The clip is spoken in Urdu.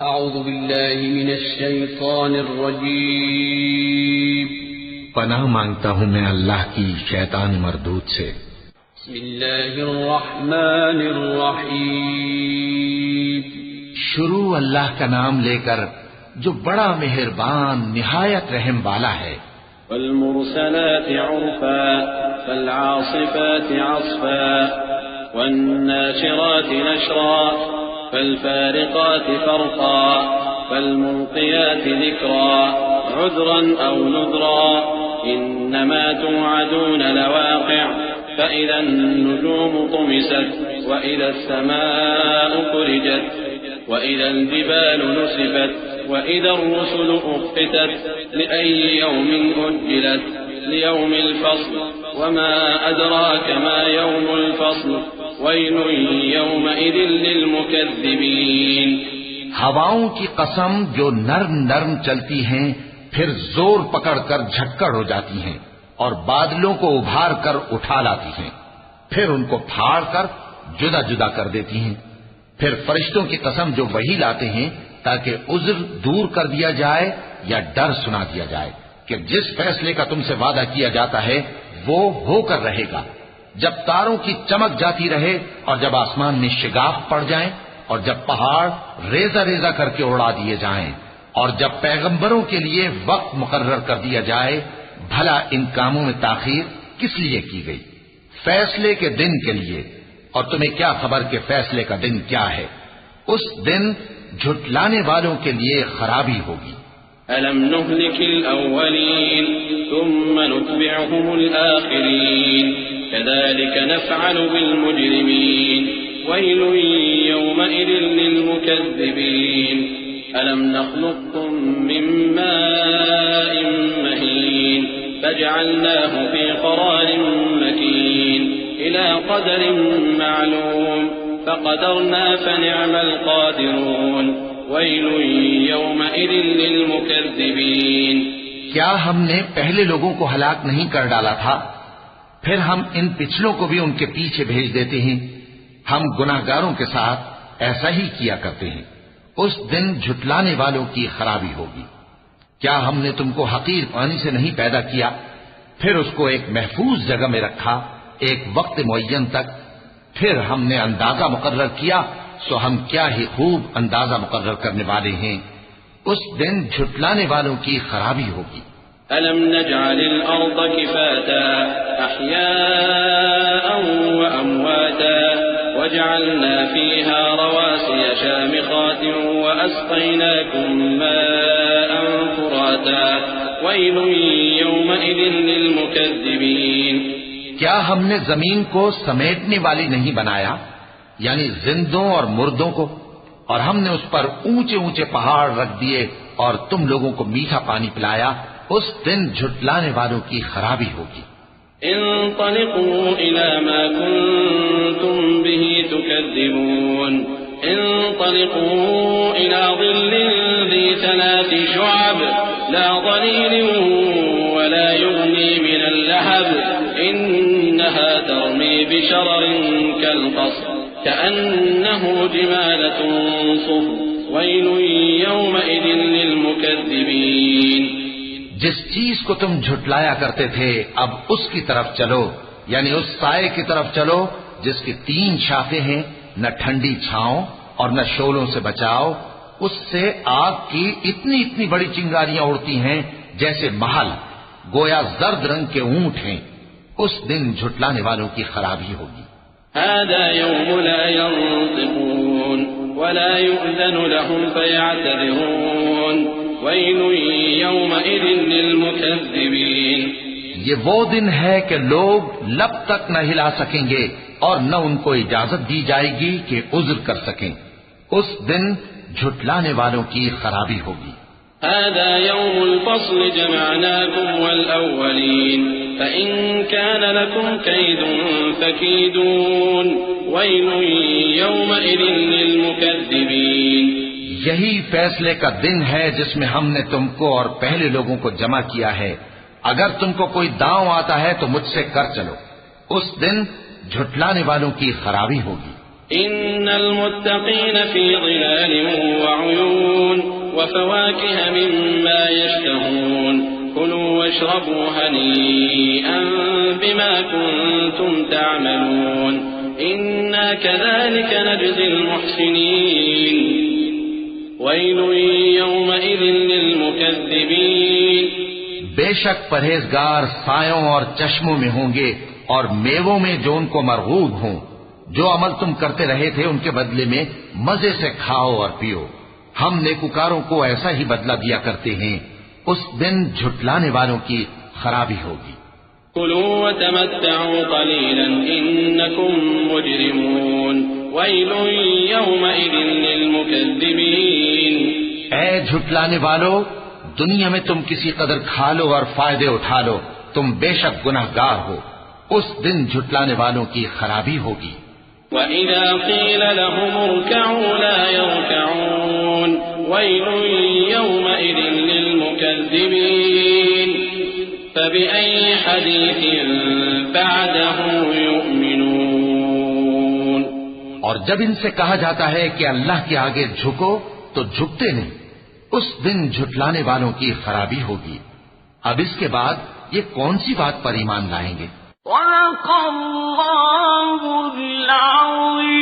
اعوذ باللہ من الشیطان الرجیم پناہ مانگتا ہوں میں اللہ کی شیطان مردود سے۔ بسم اللہ الرحمن الرحیم شروع اللہ کا نام لے کر جو بڑا مہربان نہایت رحم والا ہے۔ والمرسلات عرفا فالعاصفات عصفا والناشرات نشرا فالفارقات فرقا فالملقيات ذكرا عذرا أو نذرا إنما توعدون لواقع فإذا النجوم طمست وإذا السماء فرجت وإذا الجبال نسفت وإذا الرسل أقتت لأي يوم أجلت ليوم الفصل وما أدراك ما يوم الفصل ويل يومئذ للمكذبين۔ ہواؤں کی قسم جو نرم نرم چلتی ہیں پھر زور پکڑ کر جھکڑ ہو جاتی ہیں اور بادلوں کو ابھار کر اٹھا لاتی ہیں، پھر ان کو پھاڑ کر جدا جدا کر دیتی ہیں۔ پھر فرشتوں کی قسم جو وحی لاتے ہیں تاکہ عذر دور کر دیا جائے یا ڈر سنا دیا جائے کہ جس فیصلے کا تم سے وعدہ کیا جاتا ہے وہ ہو کر رہے گا، جب تاروں کی چمک جاتی رہے اور جب آسمان میں شگاف پڑ جائیں اور جب پہاڑ ریزہ ریزہ کر کے اڑا دیے جائیں اور جب پیغمبروں کے لیے وقت مقرر کر دیا جائے، بھلا ان کاموں میں تاخیر کس لیے کی گئی؟ فیصلے کے دن کے لیے، اور تمہیں کیا خبر کہ فیصلے کا دن کیا ہے؟ اس دن جھٹلانے والوں کے لیے خرابی ہوگی۔ أَلَمْ نُهْلِكِ الْأَوَّلِينَ ثُمَّ نُتْبِعُهُمُ الْآخِرِينَ كَذَلِكَ نَفْعَلُ بِالْمُجْرِمِينَ وَيْلٌ يَوْمَئِذٍ لِلْمُكَذِّبِينَ أَلَمْ نَخْلُقكُّم مِّن مَّاءٍ مَّهِينٍ فَجَعَلْنَاهُ فِي قَرَارٍ مَّكِينٍ إِلَى قَدَرٍ مَّعْلُومٍ فَقَدَرْنَا فَنِعْمَ الْقَادِرُونَ وَيْلٌ يَوْمَئِذٍ لِلْمُكَذِّبِينَ۔ کیا ہم نے پہلے لوگوں کو ہلاک نہیں کر ڈالا تھا؟ پھر ہم ان پچھلوں کو بھی ان کے پیچھے بھیج دیتے ہیں۔ ہم گناہگاروں کے ساتھ ایسا ہی کیا کرتے ہیں۔ اس دن جھٹلانے والوں کی خرابی ہوگی۔ کیا ہم نے تم کو حقیر پانی سے نہیں پیدا کیا، پھر اس کو ایک محفوظ جگہ میں رکھا ایک وقت معین تک، پھر ہم نے اندازہ مقرر کیا، سو ہم کیا ہی خوب اندازہ مقرر کرنے والے ہیں۔ اس دن جھٹلانے والوں کی خرابی ہوگی۔ أَلَمْ نَجْعَلِ الْأَرْضَ كِفَاتًا أَحْيَاءً وَأَمْوَاتًا وَجَعَلْنَا فِيهَا رَوَاسِيَ شَامِخَاتٍ وَأَسْقَيْنَاكُم مَّاءً فُرَاتًا وَيْلٌ يَوْمَئِذٍ لِلْمُكَذِّبِينَ۔ کیا ہم نے زمین کو سمیٹنے والی نہیں بنایا، یعنی زندوں اور مردوں کو، اور ہم نے اس پر اونچے اونچے پہاڑ رکھ دیے اور تم لوگوں کو میٹھا پانی پلایا۔ اس دن جھٹلانے والوں کی خرابی ہوگی۔ انطلقوا إلى ما كنتم به تكذبون انطلقوا إلى ظل ذي 3 شعب لا ظليل ولا يغني من اللهب إنها ترمي بشرر كالقصر كأنه جمالة صفر ويل يومئذ للمكذبين۔ جس چیز کو تم جھٹلایا کرتے تھے اب اس کی طرف چلو، یعنی اس سائے کی طرف چلو جس کی 3 شاخیں ہیں، نہ ٹھنڈی چھاؤں اور نہ شعلوں سے بچاؤ، اس سے آگ کی اتنی اتنی بڑی چنگاریاں اڑتی ہیں جیسے محل، گویا زرد رنگ کے اونٹ ہیں۔ اس دن جھٹلانے والوں کی خرابی ہوگی۔ هذا يوم لا ينطقون ولا يؤذن لهم فيعتذرون ويل يومئذ للمكذبين۔ یہ وہ دن ہے کہ لوگ لب تک نہ ہلا سکیں گے اور نہ ان کو اجازت دی جائے گی کہ عذر کر سکیں۔ اس دن جھٹلانے والوں کی خرابی ہوگی۔ هذا يوم الفصل جمعناكم والأولين فإن كان لكم كيد فكيدون ويل يومئذ للمكذبين۔ یہی فیصلے کا دن ہے جس میں ہم نے تم کو اور پہلے لوگوں کو جمع کیا ہے۔ اگر تم کو کوئی داؤں آتا ہے تو مجھ سے کر چلو۔ اس دن جھٹلانے والوں کی خرابی ہوگی۔ إن المتقين في ظلال وعيون وفواكه مما يشتهون كلوا واشربوا هنيئا بما كنتم تعملون إنا كذلك نجزي المحسنين ويل يومئذ للمكذبين بے شک پرہیزگار سایوں اور چشموں میں ہوں گے اور میووں میں جو ان کو مرغوب ہوں. جو عمل تم کرتے رہے تھے ان کے بدلے میں مزے سے کھاؤ اور پیو. ہم نیکوکاروں کو ایسا ہی بدلہ دیا کرتے ہیں. اس دن جھٹلانے والوں کی خرابی ہوگی. كلوا وتمتعوا قليلا إنكم مجرمون ويل يومئذ للمكذبين. اے جھٹلانے والو، دنیا میں تم کسی قدر کھا لو اور فائدے اٹھا لو، تم بے شک گناہگار ہو. اس دن جھٹلانے والوں کی خرابی ہوگی. وَإِذَا قِيلَ لَهُمُ ارْكَعُوا لَا يَرْكَعُونَ وَيْلٌ يَوْمَئِذٍ لِّلْمُكَذِّبِينَ فَبِأَيِّ حَدِيثٍ بَعْدَهُ يُؤْمِنُونَ. اور جب ان سے کہا جاتا ہے کہ اللہ کے آگے جھکو تو جھکتے نہیں. اس دن جھٹلانے والوں کی خرابی ہوگی. اب اس کے بعد یہ کون سی بات پر ایمان لائیں گے؟ وَلَقَ اللَّهُ الْعَظِيمُ.